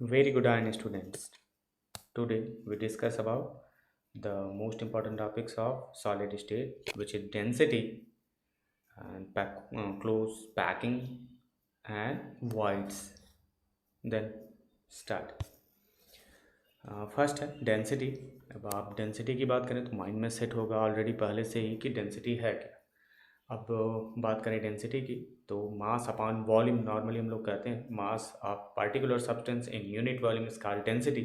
Very good evening, students. Today we discuss about the most important topics of solid state, which is density and close packing and voids. Then start. First है density. अब आप density की बात करें तो mind में set होगा already पहले से ही कि डेंसिटी है क्या। अब बात करें डेंसिटी की तो मास अपॉन वॉल्यूम नॉर्मली हम लोग कहते हैं mass of particular substance in unit volume is called density.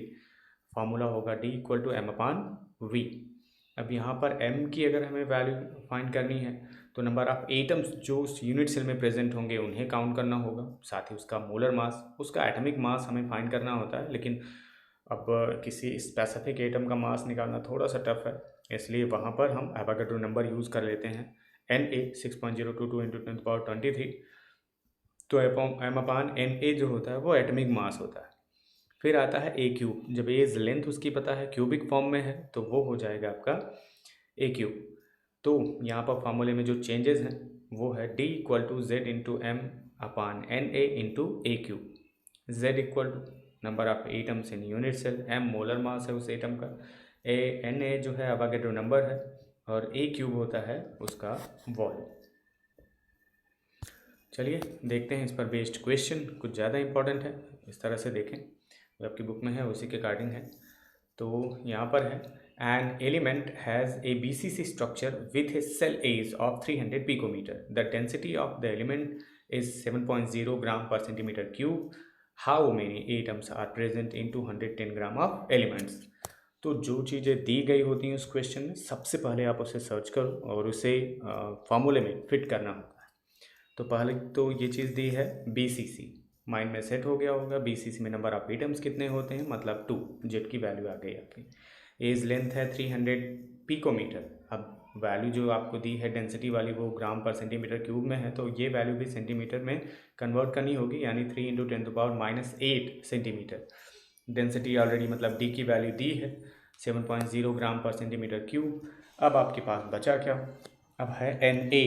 Formula होगा D equal to M upon V. अब यहाँ पर m की अगर हमें वैल्यू फाइंड करनी है तो नंबर ऑफ एटम्स जो उस यूनिट सेल में प्रेजेंट होंगे उन्हें काउंट करना होगा, साथ ही उसका मोलर मास, उसका एटॉमिक मास हमें फाइंड करना होता है। लेकिन अब किसी स्पेसिफिक एटम का मास निकालना थोड़ा सा टफ है, इसलिए वहाँ पर हम एवोगाड्रो नंबर यूज़ कर लेते हैं Na 6.022 इंटू 10⁻23। तो एम अपान Na जो होता है वो एटमिक मास होता है। फिर आता है ए क्यूब। जब एज लेंथ उसकी पता है, क्यूबिक फॉर्म में है, तो वो हो जाएगा आपका ए क्यूब। तो यहाँ पर फार्मूले में जो चेंजेस हैं वो है D equal to Z into M upon Na into a cube. Z equal to number of atoms in unit cell, M molar mass है उस एटम का, Na जो है अवोगाड्रो नंबर है, और ए क्यूब होता है उसका वॉल्यूम। चलिए देखते हैं इस पर बेस्ड क्वेश्चन, कुछ ज़्यादा इंपॉर्टेंट है, इस तरह से देखें जो आपकी बुक में है उसी के अकॉर्डिंग है। तो यहाँ पर है an element has a BCC structure with a cell edge of 300 picometre, the density of the element is 7.0 gram per centimetre cube, how many atoms are present in 210 gram of elements. तो जो चीज़ें दी गई होती हैं उस question में सबसे पहले आप उसे सर्च करो और उसे फार्मूले में फिट करना होगा। तो पहले तो ये चीज़ दी है BCC, माइंड में सेट हो गया होगा। BCC में नंबर ऑफ एटम्स कितने होते हैं, मतलब 2, जेड की वैल्यू आ गई आपकी। एज लेंथ है 300 पिकोमीटर। अब वैल्यू जो आपको दी है डेंसिटी वाली वो ग्राम पर सेंटीमीटर क्यूब में है, तो ये वैल्यू भी सेंटीमीटर में कन्वर्ट करनी होगी, यानी 3 इंटू 10⁻⁸ सेंटीमीटर। डेंसिटी ऑलरेडी मतलब D की वैल्यू दी है 7.0 ग्राम पर सेंटीमीटर क्यूब। अब आपके पास बचा क्या, अब है Na।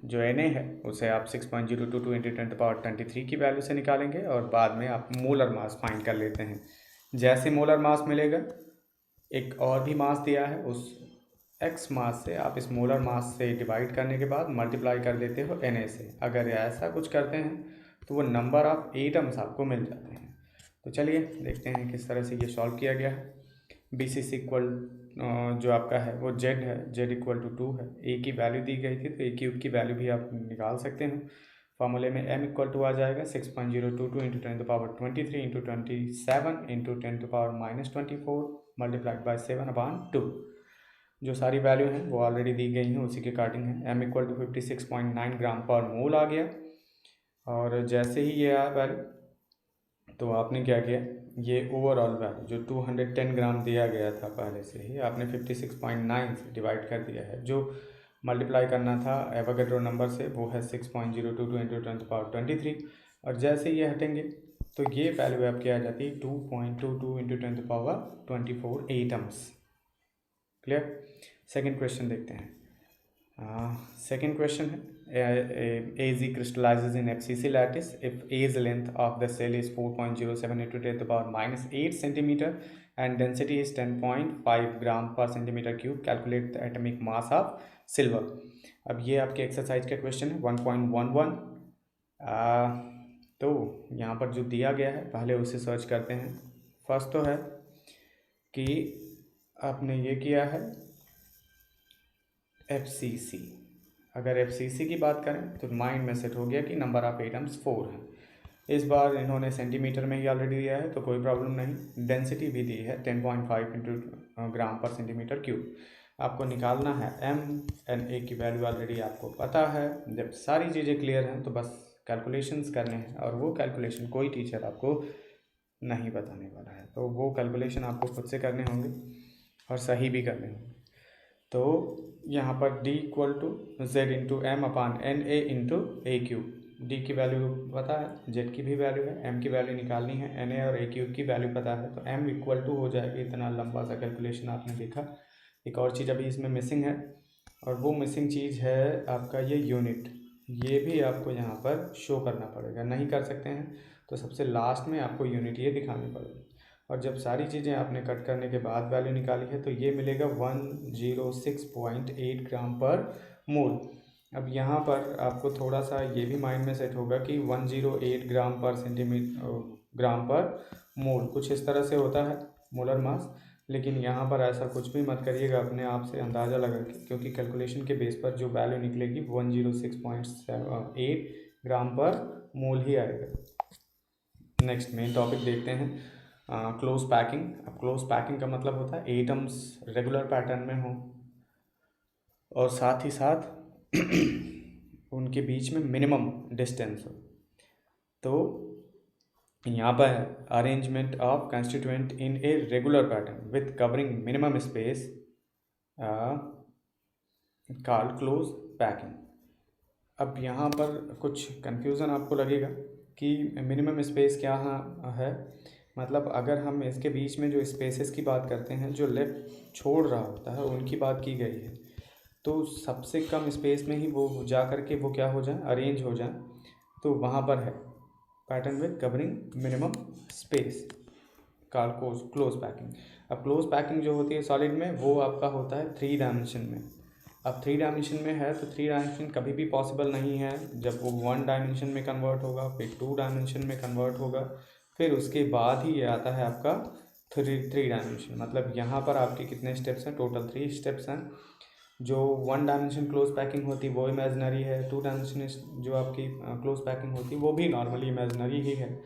जो Na है उसे आप 6.022 इंटू 10⁻23 की वैल्यू से निकालेंगे और बाद में आप मोलर मास फाइंड कर लेते हैं। जैसे मोलर मास मिलेगा, एक और भी मास दिया है, उस x मास से आप इस मोलर मास से डिवाइड करने के बाद मल्टीप्लाई कर देते हो Na से। अगर ऐसा कुछ करते हैं तो वो नंबर ऑफ एटम्स आपको मिल जाते हैं। तो चलिए देखते हैं किस तरह से ये सॉल्व किया गया है। BCC इक्वल जो आपका है वो Z है, Z इक्वल टू 2 है। A की वैल्यू दी गई थी तो A क्यूब की वैल्यू भी आप निकाल सकते हैं। फार्मूले में M इक्वल टू आ जाएगा 6.022 into 10⁻23 into 27 into 10⁻24 multiplied by 7/2। जो सारी वैल्यू हैं वो ऑलरेडी दी गई हैं, उसी के अकॉर्डिंग है। M इक्वल टू 56.9 ग्राम पर मोल आ गया। और जैसे ही ये आया वैल्यू तो आपने क्या किया, ये ओवरऑल वैल्यू जो 210 ग्राम दिया गया था पहले से ही, आपने 56.9 से डिवाइड कर दिया है। जो मल्टीप्लाई करना था एवोगाड्रो नंबर से वो है 6.022 इंटू 10⁻23। और जैसे ये हटेंगे तो ये वैल्यू आपकी आ जाती है 2.22 into 10⁻24 atoms. Clear. Second question देखते हैं। सेकेंड क्वेश्चन है AZ crystallizes in FCC lattice if A's length of the cell is 4.07 into 10⁻⁸ centimeter and density is 10.5 gram per centimeter cube. Calculate the atomic mass of silver. अब ये आपके exercise का question है 1.11। तो यहाँ पर जो दिया गया है पहले उसे सर्च करते हैं। फर्स्ट तो है कि आपने ये किया है FCC। अगर FCC की बात करें तो माइंड में सेट हो गया कि नंबर ऑफ एटम्स 4 हैं। इस बार इन्होंने सेंटीमीटर में ही ऑलरेडी दिया है तो कोई प्रॉब्लम नहीं। डेंसिटी भी दी है 10.5 into gram per centimetre cube. आपको निकालना है Na की वैल्यू ऑलरेडी आपको पता है। जब सारी चीज़ें क्लियर हैं तो बस कैलकुलेशंस करने हैं, और वो कैलकुलेशन कोई टीचर आपको नहीं बताने वाला है, तो वो कैलकुलेशन आपको खुद से करने होंगे और सही भी करने होंगे। तो यहाँ पर D equal to Z into M upon Na into a cube. D की वैल्यू पता है, Z की भी वैल्यू है, M की वैल्यू निकालनी है, Na और ए क्यूब की वैल्यू पता है, तो M इक्वल टू हो जाएगी। इतना लंबा सा कैलकुलेशन आपने देखा। एक और चीज़ अभी इसमें मिसिंग है, और वो मिसिंग चीज़ है आपका ये यूनिट। ये भी आपको यहाँ पर शो करना पड़ेगा, नहीं कर सकते हैं तो सबसे लास्ट में आपको यूनिट ये दिखानी पड़ेगी। और जब सारी चीज़ें आपने कट करने के बाद वैल्यू निकाली है तो ये मिलेगा 106.8 ग्राम पर मोल। अब यहाँ पर आपको थोड़ा सा ये भी माइंड में सेट होगा कि 108 ग्राम पर ग्राम पर मोल, कुछ इस तरह से होता है मोलर मास। लेकिन यहाँ पर ऐसा कुछ भी मत करिएगा, अपने आप से अंदाज़ा लगा के, क्योंकि कैलकुलेशन के बेस पर जो वैल्यू निकलेगी 106.8 ग्राम पर मोल ही आएगा। नेक्स्ट मेन टॉपिक देखते हैं, क्लोज पैकिंग। अब क्लोज पैकिंग का मतलब होता है एटम्स रेगुलर पैटर्न में हो और साथ ही साथ उनके बीच में मिनिमम डिस्टेंस हो। तो यहाँ पर है arrangement of constituent in a regular pattern with covering minimum space called close packing. अब यहाँ पर कुछ कंफ्यूजन आपको लगेगा कि मिनिमम स्पेस क्या है। मतलब अगर हम इसके बीच में जो स्पेसेस की बात करते हैं, जो लेफ्ट छोड़ रहा होता है उनकी बात की गई है, तो सबसे कम स्पेस में ही वो जा कर के वो क्या हो जाए, अरेंज हो जाए। तो वहाँ पर है pattern with covering minimum space called close packing. अब क्लोज पैकिंग जो होती है सॉलिड में, वो आपका होता है 3 डायमेंशन में। अब 3 डायमेंशन में है तो 3 डायमेंशन कभी भी पॉसिबल नहीं है जब वो 1 डायमेंशन में कन्वर्ट होगा, फिर 2 डायमेंशन में कन्वर्ट होगा, फिर उसके बाद ही ये आता है आपका 3 डायमेंशन। मतलब यहाँ पर आपके कितने स्टेप्स हैं, टोटल 3 स्टेप्स हैं। जो 1 डायमेंशन क्लोज पैकिंग होती है वो इमेजनरी है, 2 डायमेंशन जो आपकी क्लोज पैकिंग होती है वो भी नॉर्मली इमेजनरी ही है।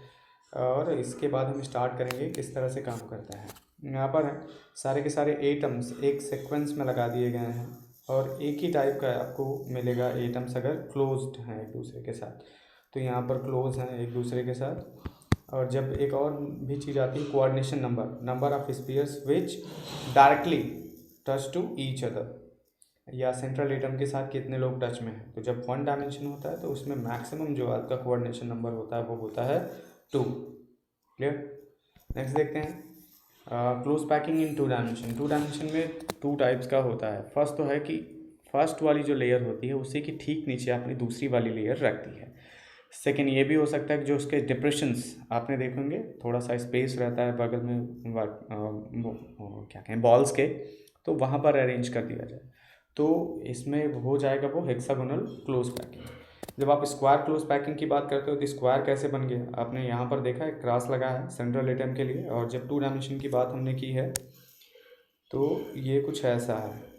और इसके बाद हम स्टार्ट करेंगे किस तरह से काम करता है। यहाँ पर है सारे के सारे एटम्स एक सीक्वेंस में लगा दिए गए हैं और एक ही टाइप का आपको मिलेगा एटम्स अगर क्लोज्ड हैं एक दूसरे के साथ। तो यहाँ पर क्लोज हैं एक दूसरे के साथ। और जब एक और भी चीज़ आती है coordination number of spheres which directly touch to each other, या सेंट्रल एटम के साथ कितने लोग टच में हैं। तो जब 1 डायमेंशन होता है तो उसमें मैक्सिमम जो आपका कोऑर्डिनेशन नंबर होता है वो होता है 2। क्लियर। नेक्स्ट देखते हैं close packing in 2 dimension. 2 dimension में 2 टाइप्स का होता है। फर्स्ट तो है कि फर्स्ट वाली जो लेयर होती है उसी की ठीक नीचे आपने दूसरी वाली लेयर रखती है। सेकेंड ये भी हो सकता है कि जो उसके डिप्रेशंस आपने देखेंगे, थोड़ा सा स्पेस रहता है बगल में क्या कहें बॉल्स के, तो वहाँ पर अरेंज कर दिया जाए। तो इसमें हो जाएगा वो हेक्सागोनल क्लोज पैकिंग। जब आप स्क्वायर क्लोज पैकिंग की बात करते हो तो स्क्वायर कैसे बन गया, आपने यहाँ पर देखा है क्रॉस लगा है सेंट्रल एटम के लिए। और जब 2 डायमेंशन की बात हमने की है तो ये कुछ ऐसा है,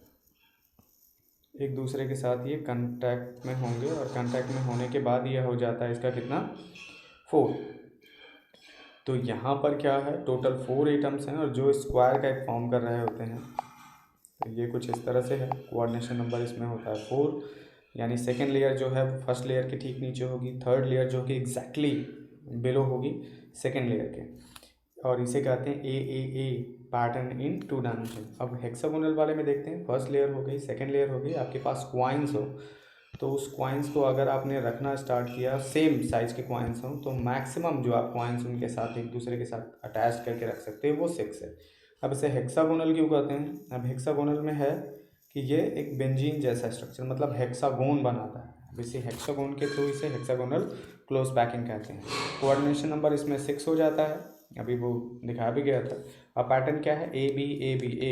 एक दूसरे के साथ ये कांटेक्ट में होंगे और कांटेक्ट में होने के बाद ये हो जाता है इसका कितना 4। तो यहाँ पर क्या है टोटल 4 एटम्स हैं और जो स्क्वायर का एक फॉर्म कर रहे होते हैं। तो ये कुछ इस तरह से है, कोऑर्डिनेशन नंबर इसमें होता है 4। यानी सेकेंड लेयर जो है फर्स्ट लेयर के ठीक नीचे होगी, थर्ड लेयर जो कि एग्जैक्टली बिलो होगी सेकेंड लेयर के, और इसे कहते हैं ए पैटर्न इन 2 डायमेंशन। अब हेक्सागोनल वाले में देखते हैं, फर्स्ट लेयर हो गई, सेकेंड लेयर हो गई, आपके पास क्वाइंस हो तो उस क्वाइंस को अगर आपने रखना स्टार्ट किया, सेम साइज़ के क्वाइंस हों, तो मैक्सिमम जो आप क्वाइंस उनके साथ एक दूसरे के साथ अटैच करके रख सकते हैं वो 6 है। अब इसे हेक्सागोनल क्यों कहते हैं, अब हेक्सागोनल में है कि ये एक बेंजीन जैसा स्ट्रक्चर, मतलब हेक्सागोन बनाता है। अब इसे हेक्सागोन के थ्रू इसे हेक्सागोनल क्लोज पैकिंग कहते हैं। कोऑर्डिनेशन नंबर इसमें 6 हो जाता है, अभी वो दिखाया भी गया था। अब पैटर्न क्या है, ए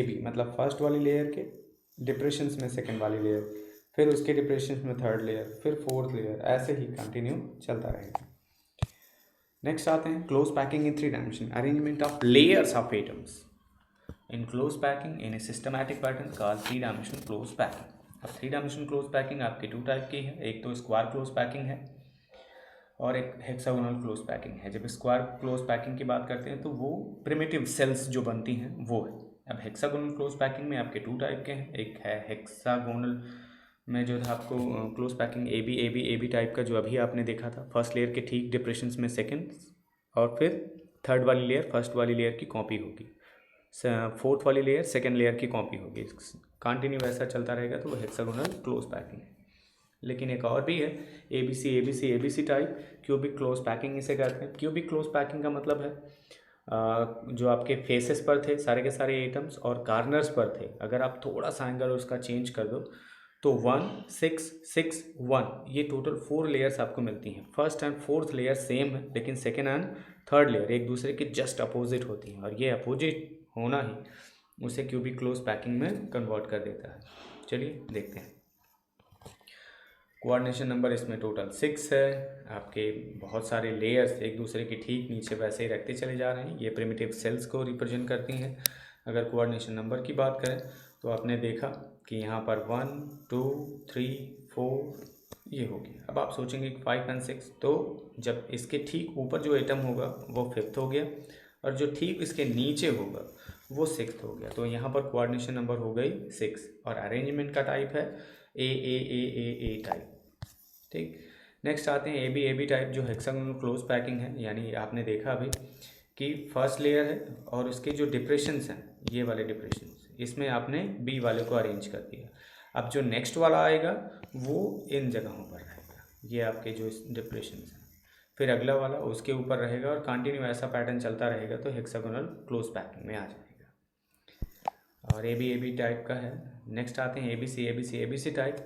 बी, मतलब फर्स्ट वाली लेयर के डिप्रेशंस में सेकेंड वाली लेयर, फिर उसके डिप्रेशंस में थर्ड लेयर, फिर फोर्थ लेयर, ऐसे ही कंटिन्यू चलता रहेगा। नेक्स्ट आते हैं close packing in 3 dimension, arrangement of layers of atoms in close packing in A systematic pattern called 3 dimension close packing. अब 3 डायमेंशन क्लोज पैकिंग आपके 2 टाइप की है, एक तो स्क्वायर क्लोज पैकिंग है और एक हेक्सागोनल क्लोज पैकिंग है। जब स्क्वायर क्लोज पैकिंग की बात करते हैं तो वो प्रिमिटिव सेल्स जो बनती हैं वो है। अब हेक्सागोनल क्लोज पैकिंग में आपके 2 टाइप के हैं, एक है हेक्सागोनल में जो था आपको close packing A B type का, जो अभी आपने देखा था, फर्स्ट लेयर के ठीक डिप्रेशंस में सेकेंड, और फिर थर्ड वाली लेयर फर्स्ट वाली लेयर की कॉपी होगी, फोर्थ वाली लेयर सेकेंड लेयर की कॉपी होगी, कंटिन्यू ऐसा चलता रहेगा, तो वो हेक्सागोनल क्लोज पैकिंग है। लेकिन एक और भी है A B C type, cubic close packing इसे कहते हैं। क्यूबिक क्लोज पैकिंग का मतलब है जो आपके फेसेस पर थे सारे के सारे एटम्स और कार्नर्स पर थे, अगर आप थोड़ा सा एंगल उसका चेंज कर दो तो 1 6 6 1 ये टोटल 4 लेयर्स आपको मिलती हैं। First and fourth layer same है, लेकिन सेकेंड एंड थर्ड लेयर एक दूसरे के जस्ट अपोजिट होती हैं, और ये अपोजिट होना ही उसे क्यूबिक क्लोज पैकिंग में कन्वर्ट कर देता है। चलिए देखते हैं। कोऑर्डिनेशन नंबर इसमें टोटल 6 है। आपके बहुत सारे लेयर्स एक दूसरे के ठीक नीचे वैसे ही रखते चले जा रहे हैं। ये प्रिमिटिव सेल्स को रिप्रेजेंट करती हैं। अगर कोऑर्डिनेशन नंबर की बात करें तो आपने देखा कि यहाँ पर 1 2 3 4 ये होगी। अब आप सोचेंगे कि 5 और 6, तो जब इसके ठीक ऊपर जो एटम होगा वो 5th हो गया, और जो ठीक इसके नीचे होगा वो 6th हो गया। तो यहाँ पर कोऑर्डिनेशन नंबर हो गई 6, और अरेंजमेंट का टाइप है ए टाइप। ठीक, नेक्स्ट आते हैं ए बी टाइप, जो हेक्सागोनल क्लोज पैकिंग है। यानी आपने देखा अभी कि फर्स्ट लेयर है और उसके जो डिप्रेशंस हैं, ये वाले डिप्रेशंस, इसमें आपने बी वाले को अरेंज कर दिया। अब जो नेक्स्ट वाला आएगा वो इन जगहों पर रहेगा, ये आपके जो डिप्रेशंस हैं। फिर अगला वाला उसके ऊपर रहेगा, और कंटिन्यू ऐसा पैटर्न चलता रहेगा, तो हेक्सागोनल क्लोज पैकिंग में आ जाएगा। और ए बी टाइप का है। नेक्स्ट आते हैं ए बी सी टाइप,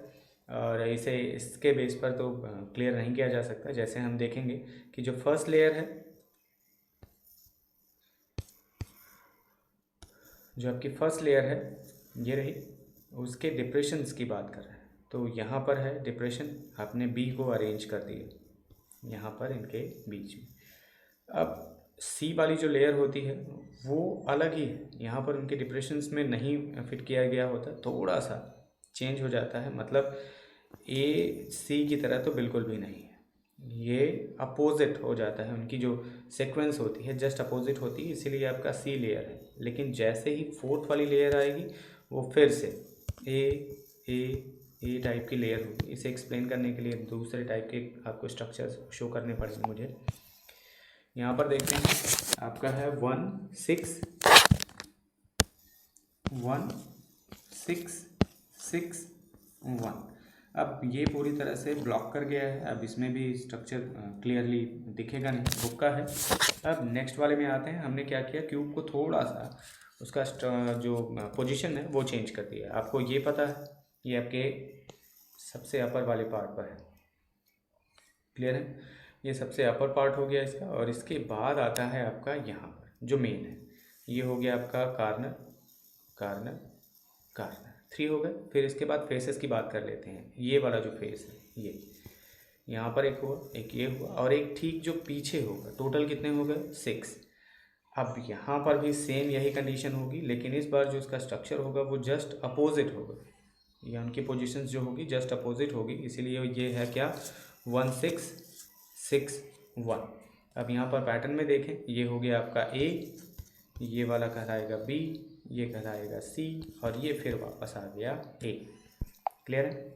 और इसे इसके बेस पर तो क्लियर नहीं किया जा सकता। जैसे हम देखेंगे कि जो फर्स्ट लेयर है, जो आपकी फर्स्ट लेयर है ये रही, उसके डिप्रेशंस की बात कर रहे हैं। तो यहाँ पर है डिप्रेशन, आपने बी को अरेंज कर दिया यहाँ पर इनके बीच में। अब सी वाली जो लेयर होती है वो अलग ही है, यहाँ पर उनके डिप्रेशंस में नहीं फिट किया गया होता, थोड़ा सा चेंज हो जाता है। मतलब ए सी की तरह तो बिल्कुल भी नहीं है, ये अपोजिट हो जाता है। उनकी जो सीक्वेंस होती है जस्ट अपोजिट होती है, इसीलिए आपका सी लेयर है। लेकिन जैसे ही फोर्थ वाली लेयर आएगी वो फिर से ए टाइप की लेयर होगी। इसे एक्सप्लेन करने के लिए दूसरे टाइप के आपको स्ट्रक्चर्स शो करने पड़ेंगे मुझे। यहाँ पर देखते हैं आपका है 1 6 1 6 6 1। अब ये पूरी तरह से ब्लॉक कर गया है, अब इसमें भी स्ट्रक्चर क्लियरली दिखेगा नहीं, बुक का है। अब नेक्स्ट वाले में आते हैं। हमने क्या किया, क्यूब को थोड़ा सा उसका जो पोजीशन है वो चेंज कर दिया। आपको ये पता है, ये आपके सबसे अपर वाले पार्ट पर है, क्लियर है। ये सबसे अपर पार्ट हो गया इसका, और इसके बाद आता है आपका यहाँ पर जो मेन है, ये हो गया आपका कार्नर कार्नर कार्नर, 3 हो गए। फिर इसके बाद फेसेस की बात कर लेते हैं। ये वाला जो फेस है, ये यहाँ पर एक हुआ, एक ये हुआ, और एक ठीक जो पीछे होगा। टोटल कितने हो गए, 6। अब यहाँ पर भी सेम यही कंडीशन होगी, लेकिन इस बार जो इसका स्ट्रक्चर होगा वो जस्ट अपोजिट होगा, या उनकी पोजीशंस जो होगी जस्ट अपोजिट होगी। इसीलिए ये है क्या, 1 6 6 1। अब यहाँ पर पैटर्न में देखें, ये हो गया आपका ए, ये वाला कहलाएगा बी, ये कहलाएगा सी, और ये फिर वापस आ गया ए। क्लियर है।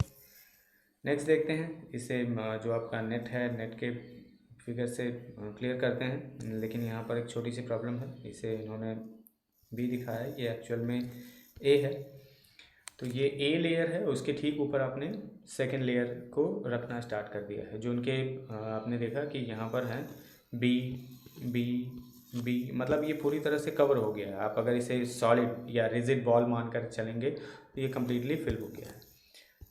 नेक्स्ट देखते हैं इसे, जो आपका नेट है, नेट के फिगर से क्लियर करते हैं। लेकिन यहाँ पर एक छोटी सी प्रॉब्लम है, इसे इन्होंने बी दिखाया है, ये एक्चुअल में ए है। तो ये ए लेयर है, उसके ठीक ऊपर आपने सेकेंड लेयर को रखना स्टार्ट कर दिया है। जो उनके आपने देखा कि यहाँ पर हैं बी बी बी, मतलब ये पूरी तरह से कवर हो गया है। आप अगर इसे सॉलिड या रिजिड बॉल मानकर चलेंगे तो ये कम्प्लीटली फिल हो गया है।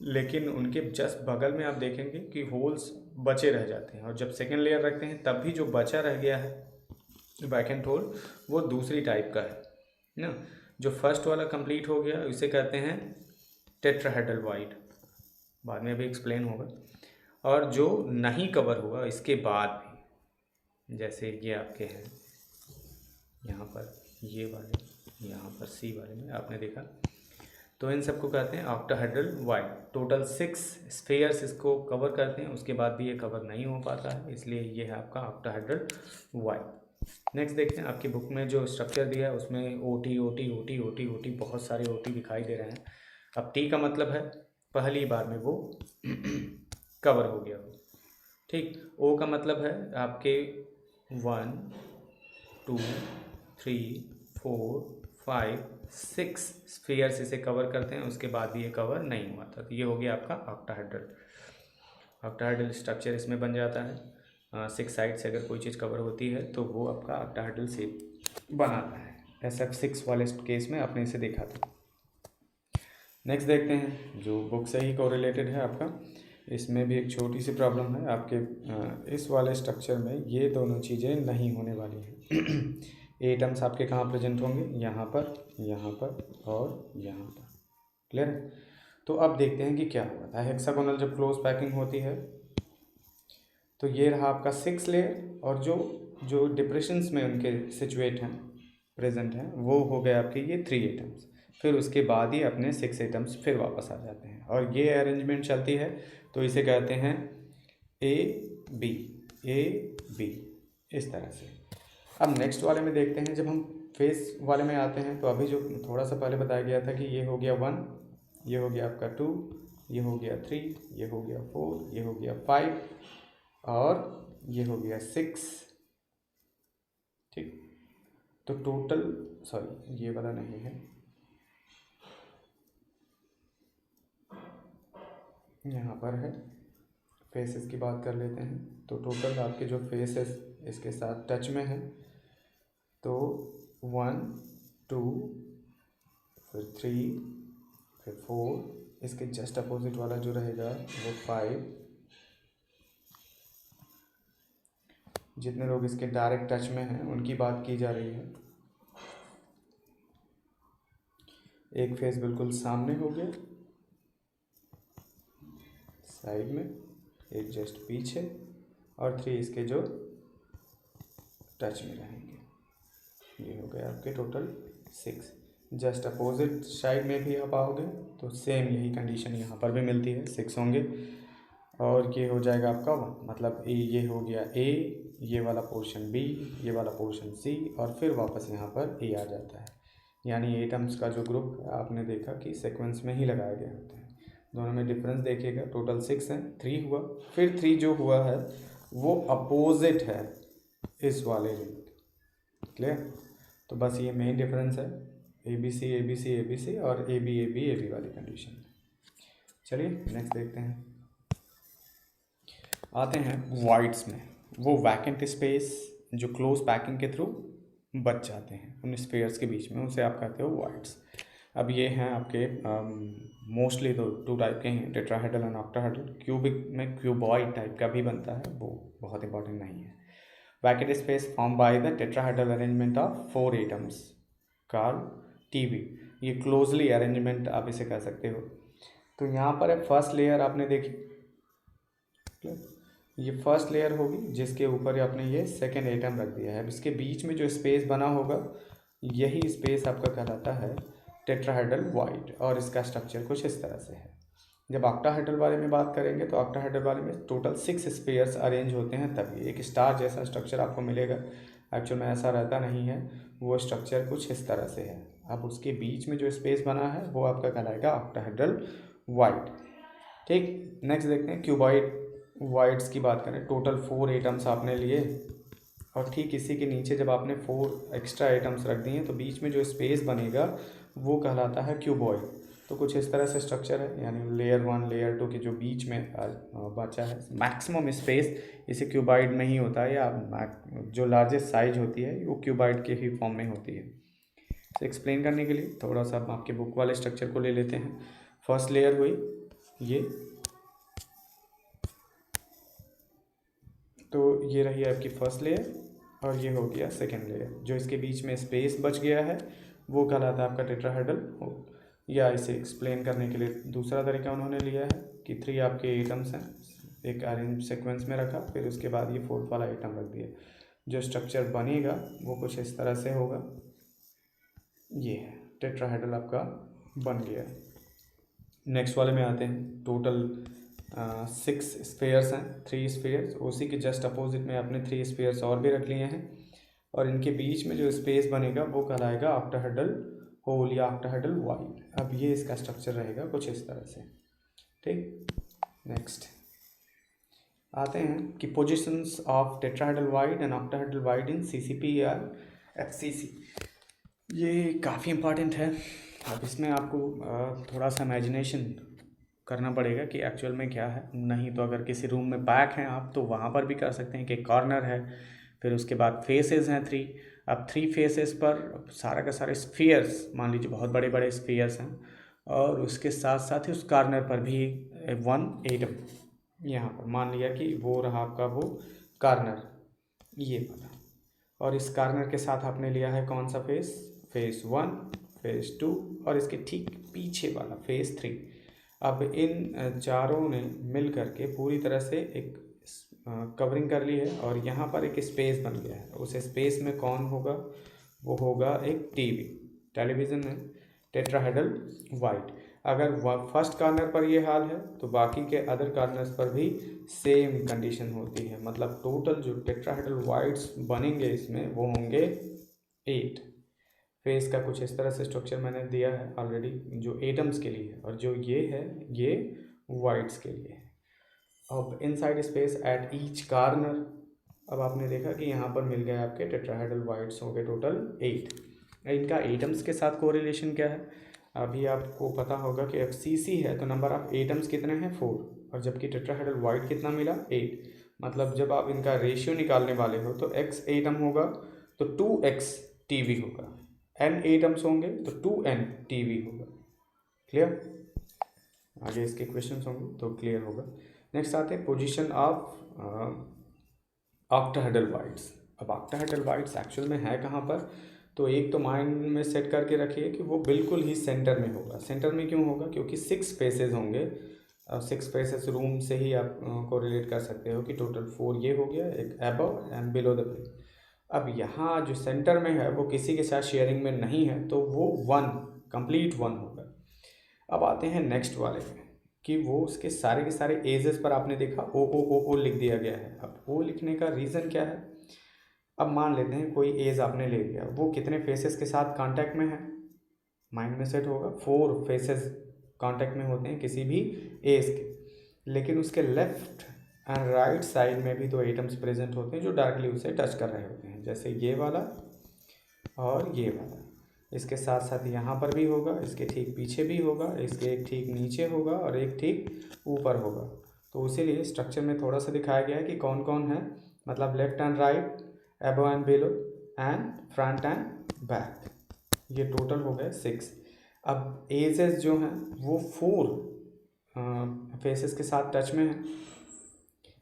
लेकिन उनके जस्ट बगल में आप देखेंगे कि होल्स बचे रह जाते हैं, और जब सेकेंड लेयर रखते हैं तब भी जो बचा रह गया है वैकेंट होल, वो दूसरी टाइप का है ना। जो फर्स्ट वाला कंप्लीट हो गया इसे कहते हैं टेट्राहेड्रल वाइड, बाद में भी एक्सप्लेन होगा। और जो नहीं कवर हुआ इसके बाद भी, जैसे ये आपके हैं यहाँ पर ये वाले, यहाँ पर सी वाले में आपने देखा, तो इन सबको कहते हैं ऑक्टाहेड्रल वाइड। टोटल 6 स्फीयर्स इसको कवर करते हैं, उसके बाद भी ये कवर नहीं हो पाता है, इसलिए ये है आपका ऑक्टाहेड्रल वाइड। नेक्स्ट देखते हैं, आपकी बुक में जो स्ट्रक्चर दिया है उसमें ओ टी बहुत सारे ओ टी दिखाई दे रहे हैं। अब टी का मतलब है पहली बार में वो कवर हो गया हो, ठीक। ओ का मतलब है आपके 1 2 3 4 5 6 स्फीयर्स इसे कवर करते हैं, उसके बाद भी ये कवर नहीं हुआ था। तो ये हो गया आपका ऑक्टाहेड्रल स्ट्रक्चर इसमें बन जाता है। 6 साइड से अगर कोई चीज़ कवर होती है तो वो आपका ऑक्टाहेड्रल शेप बनाता है। SF6 वाले केस में आपने इसे देखा था। नेक्स्ट देखते हैं जो बुक से ही कोरिलेटेड है आपका। इसमें भी एक छोटी सी प्रॉब्लम है आपके इस वाले स्ट्रक्चर में ये दोनों चीज़ें नहीं होने वाली हैं। एटम्स आपके कहाँ प्रेजेंट होंगे, यहाँ पर और यहाँ पर। क्लियर है? तो अब देखते हैं कि क्या होता है। हेक्सागोनल जब क्लोज पैकिंग होती है तो ये रहा आपका 6 लेयर, और जो डिप्रेशंस में उनके सिचुएट हैं, प्रेजेंट हैं, वो हो गए आपके ये 3 एटम्स। फिर उसके बाद ही अपने 6 एटम्स फिर वापस आ जाते हैं, और ये अरेंजमेंट चलती है तो इसे कहते हैं ए बी इस तरह से। अब नेक्स्ट वाले में देखते हैं, जब हम फेस वाले में आते हैं तो अभी जो थोड़ा सा पहले बताया गया था कि ये हो गया 1, ये हो गया आपका 2, ये हो गया 3, ये हो गया 4, ये हो गया 5 और ये हो गया 6। ठीक, तो टोटल, सॉरी ये वाला नहीं है, यहाँ पर है। फेसेस की बात कर लेते हैं तो टोटल आपके जो फेसेस इसके साथ टच में है तो 1 2 फिर 3 फिर 4, इसके जस्ट अपोजिट वाला जो रहेगा वो 5। जितने लोग इसके डायरेक्ट टच में हैं उनकी बात की जा रही है। एक फेस बिल्कुल सामने हो गया साइड में, एक जस्ट पीछे, और 3 इसके जो टच में रहेंगे। ये हो गया आपके टोटल 6। जस्ट अपोजिट साइड में भी आप आओगे तो सेम यही कंडीशन यहाँ पर भी मिलती है, 6 होंगे, और ये हो जाएगा आपका 1। मतलब ये हो गया ए, ये वाला पोर्शन बी, ये वाला पोर्शन सी, और फिर वापस यहाँ पर ए आ जाता है। यानी एटम्स का जो ग्रुप आपने देखा कि सीक्वेंस में ही लगाए गए होते हैं। दोनों में डिफरेंस देखिएगा, टोटल 6 है, 3 हुआ, फिर 3 जो हुआ है वो अपोजिट है इस वाले लिंक। क्लियर? तो बस ये मेन डिफरेंस है, ए बी सी और ए बी वाली कंडीशन। चलिए नेक्स्ट देखते हैं। आते हैं वाइड्स में, वो वैकेंट स्पेस जो क्लोज पैकिंग के थ्रू बच जाते हैं उन स्पेयर्स के बीच में, उसे आप कहते हो वाइड्स। अब ये हैं आपके मोस्टली तो 2 टाइप के हैं, टेट्राहेड्रल एंड ऑक्टाहेड्रल। क्यूबिक में क्यूबॉइड टाइप का भी बनता है, वो बहुत इंपॉर्टेंट नहीं है। Vacant space form by the tetrahedral arrangement of 4 atoms called TV. ये क्लोजली अरेंजमेंट आप इसे कह सकते हो। तो यहाँ पर है फर्स्ट लेयर आपने देखी, ये फर्स्ट लेयर होगी जिसके ऊपर आपने ये सेकेंड एटम रख दिया है। अब इसके बीच में जो स्पेस बना होगा यही स्पेस आपका कहलाता है टेट्राहेड्रल वाइड, और इसका स्ट्रक्चर कुछ इस तरह से है। जब ऑक्टाहेड्रल वाले में बात करेंगे तो ऑक्टाहेड्रल वाले में टोटल 6 स्पेयर्स अरेंज होते हैं, तभी एक स्टार जैसा स्ट्रक्चर आपको मिलेगा। एक्चुअल में ऐसा रहता नहीं है, वो स्ट्रक्चर कुछ इस तरह से है। अब उसके बीच में जो स्पेस बना है वो आपका कहलाएगा ऑक्टाहेड्रल वाइड। ठीक, नेक्स्ट देखते हैं क्यूबॉइड वाइड्स की बात करें। टोटल 4 एटम्स आपने लिए, और ठीक इसी के नीचे जब आपने 4 एक्स्ट्रा एटम्स रख दिए तो बीच में जो स्पेस बनेगा वो कहलाता है क्यूबॉइड। तो कुछ इस तरह से स्ट्रक्चर है, यानी लेयर 1 लेयर 2 के जो बीच में बचा है मैक्सिमम स्पेस, इसे क्यूबॉइड में ही होता है, या जो लार्जेस्ट साइज होती है वो क्यूबॉइड के ही फॉर्म में होती है। तो एक्सप्लेन करने के लिए थोड़ा सा आपके बुक वाले स्ट्रक्चर को ले लेते हैं। फर्स्ट लेयर हुई ये, तो ये रही आपकी फर्स्ट लेयर, और ये हो गया सेकेंड लेयर। जो इसके बीच में स्पेस बच गया है वो कहलाता है आपका टेट्राहेड्रल। या इसे एक्सप्लेन करने के लिए दूसरा तरीका उन्होंने लिया है कि 3 आपके एटम्स हैं, एक अरेंज सीक्वेंस में रखा, फिर उसके बाद ये 4th वाला एटम रख दिया। जो स्ट्रक्चर बनेगा वो कुछ इस तरह से होगा। ये है टेट्राहेड्रल आपका बन गया। नेक्स्ट वाले में आते हैं। टोटल 6 स्पेयर्स हैं, 3 स्पेयर्स, उसी के जस्ट अपोजिट में आपने 3 स्पेयर्स और भी रख लिए हैं, और इनके बीच में जो स्पेस बनेगा वो कहलाएगा ऑक्टाहेड्रल होल या ऑक्टाहेड्रल वाइड। अब ये इसका स्ट्रक्चर रहेगा कुछ इस तरह से। ठीक, नेक्स्ट आते हैं कि positions of tetrahedral void and octahedral wide in CCP या FCC। ये काफ़ी इंपॉर्टेंट है। अब इसमें आपको थोड़ा सा इमेजिनेशन करना पड़ेगा कि एक्चुअल में क्या है। नहीं तो अगर किसी रूम में पैक हैं आप तो वहाँ पर भी कर सकते हैं कि कॉर्नर है, फिर उसके बाद फेसेस हैं 3। अब 3 फेसेस पर सारा का सारे स्फीयर्स, मान लीजिए बहुत बड़े बड़े स्फीयर्स हैं, और उसके साथ साथ ही उस कॉर्नर पर भी 1 एटम, यहाँ पर मान लिया कि वो रहा आपका वो कॉर्नर ये वाला, और इस कॉर्नर के साथ आपने लिया है कौन सा फेस, फेस 1, फेस 2 और इसके ठीक पीछे वाला फेस 3। अब इन चारों ने मिल करके पूरी तरह से एक कवरिंग कर ली है और यहाँ पर एक स्पेस बन गया है। उस स्पेस में कौन होगा, वो होगा एक टीवी, टेलीविज़न है, टेट्राहेड्रल वाइट। अगर फर्स्ट कॉर्नर पर ये हाल है तो बाकी के अदर कॉर्नर्स पर भी सेम कंडीशन होती है। मतलब टोटल जो टेट्राहेड्रल वाइट्स बनेंगे इसमें वो होंगे 8। फेस का कुछ इस तरह से स्ट्रक्चर मैंने दिया है ऑलरेडी, जो एटम्स के लिए है, और जो ये है ये वाइट्स के लिए है। अब inside space at each corner, अब आपने देखा कि यहाँ पर मिल गए आपके टेट्राहेड्रल वाइट्स हो गए टोटल 8। इनका एटम्स के साथ कोरिलेशन क्या है, अभी आपको पता होगा कि FCC है तो नंबर ऑफ एटम्स कितने हैं 4, और जबकि टेट्राहेड्रल वाइट कितना मिला 8। मतलब जब आप इनका रेशियो निकालने वाले हो तो x एटम होगा तो 2x TV होगा, n एटम्स होंगे तो 2n TV होगा। क्लियर, आगे इसके क्वेश्चंस होंगे तो क्लियर होगा। नेक्स्ट आते हैं पोजीशन ऑफ ऑक्टाहेड्रल वाइट्स। अब ऑक्टाहेड्रल वाइट्स एक्चुअल में है कहाँ पर, तो एक तो माइंड में सेट करके रखिए कि वो बिल्कुल ही सेंटर में होगा। सेंटर में क्यों होगा, क्योंकि 6 फेसेस होंगे, 6 फेसेस रूम से ही आप कोरिलेट कर सकते हो कि टोटल 4 ये हो गया, एक above and below the plane. अब यहाँ जो सेंटर में है वो किसी के साथ शेयरिंग में नहीं है तो वो 1 कंप्लीट 1 होगा। अब आते हैं नेक्स्ट वाले में कि वो उसके सारे के सारे एजेस पर आपने देखा ओ लिख दिया गया है। अब ओ लिखने का रीज़न क्या है, अब मान लेते हैं कोई एज आपने ले लिया, वो कितने फेसेस के साथ कांटेक्ट में है, माइंड में सेट होगा 4 फेसेस कांटेक्ट में होते हैं किसी भी एज के, लेकिन उसके लेफ्ट एंड राइट साइड में भी 2 एटम्स प्रेजेंट होते हैं जो डायरेक्टली उसे टच कर रहे होते हैं, जैसे ये वाला और ये वाला। इसके साथ साथ यहाँ पर भी होगा, इसके ठीक पीछे भी होगा, इसके एक ठीक नीचे होगा और एक ठीक ऊपर होगा। तो इसीलिए स्ट्रक्चर में थोड़ा सा दिखाया गया है कि कौन कौन है, मतलब left and right, above and below and front end back, ये टोटल हो गए 6। अब एजेस जो हैं वो 4 फेसेस के साथ टच में हैं।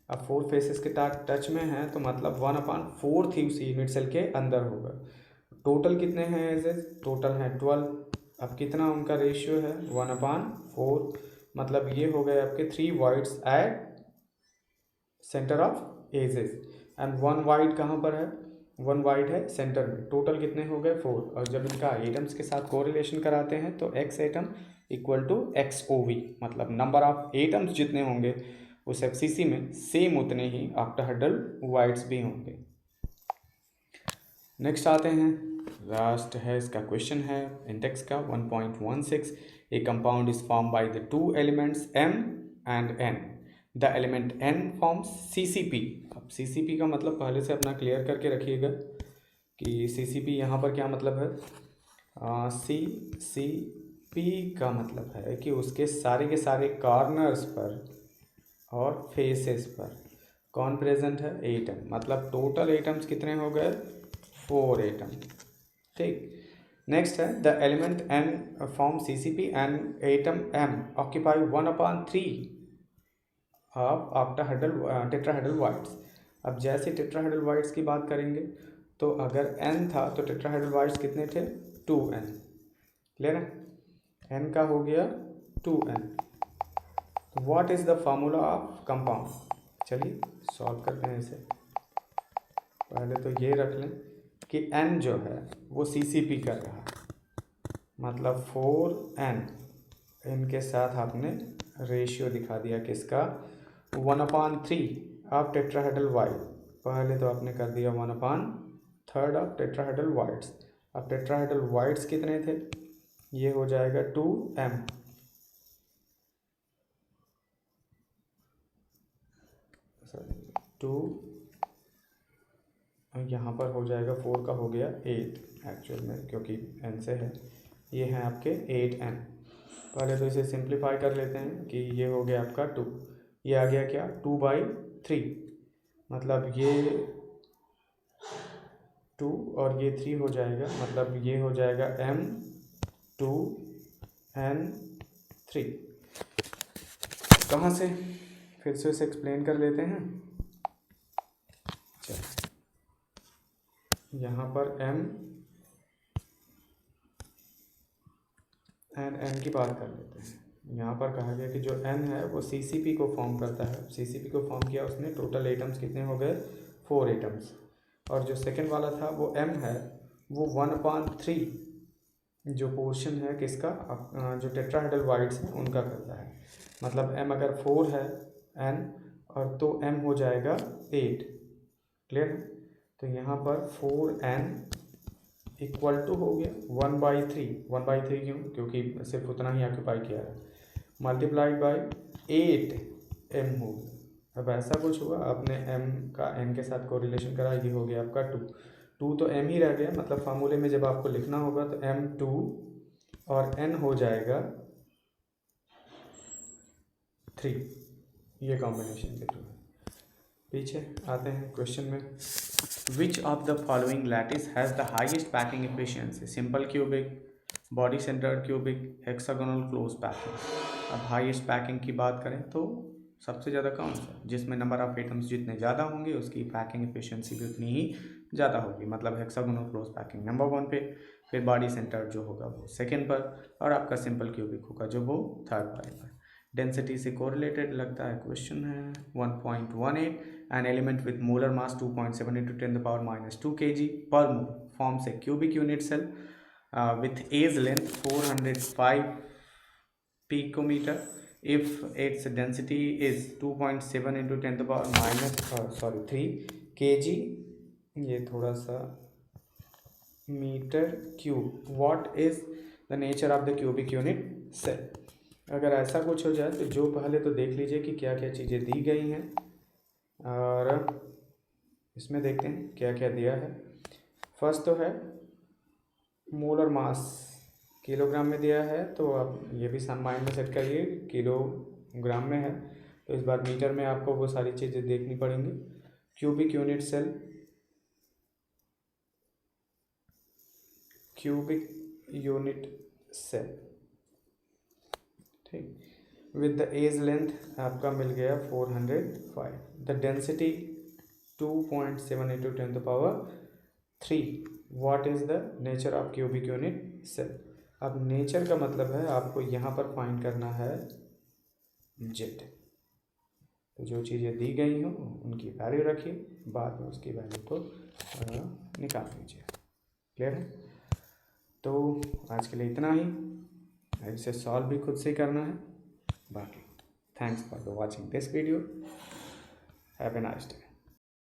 अब 4 फेसेस के टच में हैं तो मतलब 1/4 ही उसी यूनिट सेल के अंदर होगा। टोटल कितने हैं एजेस, टोटल हैं 12। अब कितना उनका रेशियो है 1/4, मतलब ये हो गए आपके 3 voids at centre of edges and 1 void कहाँ पर है, 1 वाइट है सेंटर में। टोटल कितने हो गए 4, और जब इनका एटम्स के साथ कोरिलेशन कराते हैं तो x atom equal to XOV, मतलब नंबर ऑफ एटम्स जितने होंगे उस FCC में सेम उतने ही ऑक्टाहेड्रल वाइट्स भी होंगे। नेक्स्ट आते हैं, लास्ट है इसका क्वेश्चन है इंडेक्स का 1.16। ए compound is form by the 2 elements M and N। The element N forms CCP। अब CCP का मतलब पहले से अपना क्लियर करके रखिएगा कि CCP यहाँ पर क्या मतलब है। CCP का मतलब है कि उसके सारे के सारे कॉर्नर्स पर और फेसेस पर कौन प्रेजेंट है, एटम। मतलब टोटल एटम्स कितने हो गए 4 एटम। ठीक, नेक्स्ट है the element N form CCP and atom M occupy 1/3 of octahedral tetrahedral voids. अब जैसे टेट्राहेड्रल वाइट्स की बात करेंगे तो अगर N था तो टेट्राहेड्रल वाइट्स कितने थे 2N। क्लियर है, N का हो गया 2N। What is the formula of compound, चलिए सॉल्व करते हैं इसे। पहले तो ये रख लें कि N जो है वो CCP कर रहा है, मतलब 4N, इनके साथ आपने रेशियो दिखा दिया किसका 1/3 ऑफ टेट्राहेड्रल वाइट। पहले तो आपने कर दिया 1/3 ऑफ टेट्राहेड्रल वाइट्स। अब टेट्राहेड्रल वाइट्स कितने थे, ये हो जाएगा 2M, टू यहाँ पर हो जाएगा 4 का हो गया 8 एक्चुअल में, क्योंकि N से है, ये हैं आपके 8N। पहले तो इसे सिंप्लीफाई कर लेते हैं कि ये हो गया आपका 2, ये आ गया क्या 2/3, मतलब ये 2 और ये 3 हो जाएगा, मतलब ये हो जाएगा M 2N 3। कहाँ से, फिर से इसे एक्सप्लेन कर लेते हैं। चलो यहाँ पर m एंड n की बात कर लेते हैं। यहाँ पर कहा गया कि जो n है वो CCP को फॉर्म करता है। CCP को फॉर्म किया उसने, टोटल एटम्स कितने हो गए, 4 एटम्स। और जो सेकंड वाला था वो m है, वो 1/3 जो पोर्शन है किसका, जो टेट्राहेड्रल वाइड्स हैं उनका करता है। मतलब m अगर 4 है n और तो m हो जाएगा 8। क्लियर है। तो यहाँ पर 4n इक्वल टू हो गया 1/3। 1/3 क्यों, क्योंकि सिर्फ उतना ही ऑक्यूपाई किया है, मल्टीप्लाइड बाई 8m हो गया। अब ऐसा कुछ हुआ, आपने m का n के साथ कोरिलेशन करा, ये हो गया आपका 2 तो m ही रह गया। मतलब फार्मूले में जब आपको लिखना होगा तो m2 और n हो जाएगा 3। ये कॉम्बिनेशन के 2 है। पीछे आते हैं क्वेश्चन में। Which of the following lattice has the highest packing efficiency, simple cubic, body centred cubic, hexagonal close packing. अब हाईएस्ट पैकिंग की बात करें तो सबसे ज़्यादा कौन सा, जिसमें नंबर ऑफ एटम्स जितने ज़्यादा होंगे उसकी पैकिंग एफिशिएंसी भी उतनी ही ज़्यादा होगी। मतलब हेक्सागोनल क्लोज पैकिंग नंबर 1 पे, फिर बॉडी सेंटर्ड जो होगा वो सेकेंड पर, और आपका सिंपल क्यूबिक होगा जो वो थर्ड पर। डेंसिटी से कोरिलेटेड लगता है क्वेश्चन है 1.18। An element with molar mass 2.7 × 10⁻² kg per mol forms a cubic unit cell with age length 405 picometer if its density is 2.7 × 10⁻³ kg, ये थोड़ा सा metre cube. What is the nature of the cubic unit cell. अगर ऐसा कुछ हो जाए तो जो पहले तो देख लीजिए कि क्या क्या चीज़ें दी गई हैं, और इसमें देखते हैं क्या क्या दिया है। फर्स्ट तो है मोलर मास, किलोग्राम में दिया है, तो आप ये भी माइंड में सेट करिए किलोग्राम में है, तो इस बार मीटर में आपको वो सारी चीज़ें देखनी पड़ेंगी। Cubic unit cell, cubic unit cell, ठीक। विद द एज लेंथ आपका मिल गया 405, the density 2.7 × 10⁻³ what is the nature of cubic unit cell. अब नेचर का मतलब है आपको यहाँ पर फाइंड करना है जेड। तो जो चीज़ें दी गई हों उनकी वैल्यू रखिए, बाद में उसकी वैल्यू को निकाल लीजिए। क्लियर है। तो आज के लिए इतना ही, इसे सॉल्व भी खुद से ही करना है। बाकी thanks for watching this video, have a nice day.